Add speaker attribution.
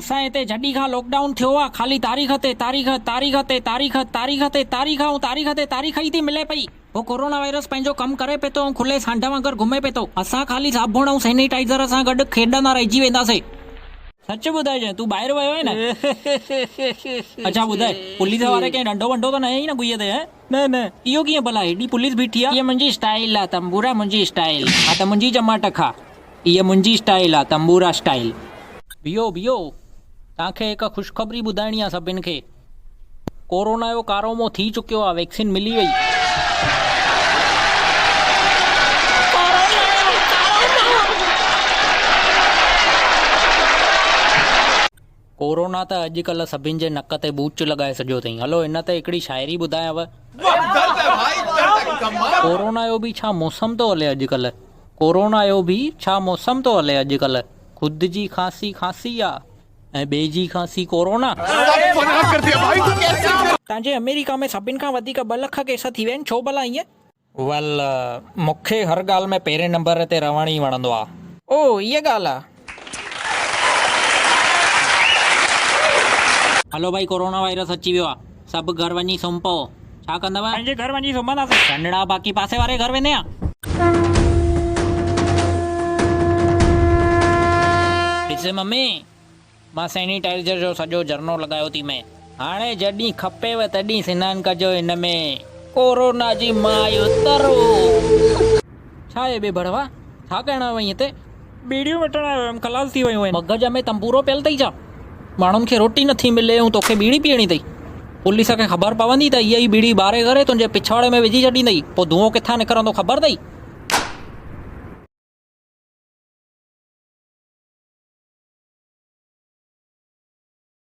Speaker 1: असां हिते जॾहिं खां लॉकडाउन थियो आहे ख़ाली तारीख़ ते तारीख़ तारीख़ ते तारीख़ तारीख़ ते तारीख़ ऐं तारीख़ ते तारीख़ ई थी मिले पई। वो कोरोना वायरस पंहिंजो कमु करे पियो थो ऐं खुले सांड वांगुरु घुमे पियो थो। असां ख़ाली साबुण ऐं सैनिटाइज़र सां गॾु खेॾंदा रहिजी वेंदासीं। सच ॿुधाइजांइ, तूं ॿाहिरि वियो आहे न? अच्छा ॿुधाए, पुलिस वारे कंहिं डंडो वंडो त न हयईं न गुईअ ते? न न, इहो कीअं भला हेॾी पुलिस बीठी आहे? इहा मुंहिंजी स्टाइल आहे तंबूरा, मुंहिंजी स्टाइल। हा त मुंहिंजी जमाट खा, इहा मुंहिंजी स्टाइल आहे तंबूरा स्टाइल। बीहो बीहो, तव्हांखे हिकु ख़ुशख़बरी ॿुधाइणी आहे सभिनि खे। कोरोना जो कारोमो थी चुकियो आहे, वैक्सीन मिली वई। कोरोना त अॼुकल्ह सभिनि जे नक ते बूच लॻाए सॼो अथई। हलो हिन ते हिकिड़ी शाइरी ॿुधायांव। कोरोना जो बि छा मौसम थो हले अॼुकल्ह, कोरोना जो बि छा मौसम थो हले अॼुकल्ह। ख़ुदि जी खांसी खांसी आहे ऐं ॿिए जी खांसी कोरोना। तव्हांजे अमेरिका में सभिनि खां वधीक 2 लख केस थी विया आहिनि, छो भला ईअं? वेल, मूंखे हर ॻाल्हि में पहिरें नंबर ते रहण ई वणंदो आहे। ओ इहा ॻाल्हि आहे। हलो भाई, कोरोना वायरस अची वियो आहे, सभु घर वञी सुम्हो। छा कंदव? पंहिंजे घर वञी सुम्हंदासीं। नंढड़ा बाक़ी पासे वारे घर वेंदे आ। ॾिस मम्मी, मां सैनिटाइज़र जो सॼो झरनो लॻायो थी मैं। हाणे जॾहिं खपेव तॾहिं सनानु कजो हिन में, कोरोना जी मायो तरो। छा आहे बे बड़वा, छा करण वई हिते? बीड़ियूं वठण आयो हुयमि, ख़लास थी वियूं आहिनि। मगज़ में तंबूरो पियल अथई छा? माण्हुनि खे रोटी नथी मिले ऐं तोखे बीड़ी पीअणी अथई। पुलिस खे ख़बर पवंदी त इहा ई बीड़ी ॿारे करे तुंहिंजे पिछवाड़े में विझी छॾींदई, पोइ धुओं किथां निकिरंदो ख़बर अथई?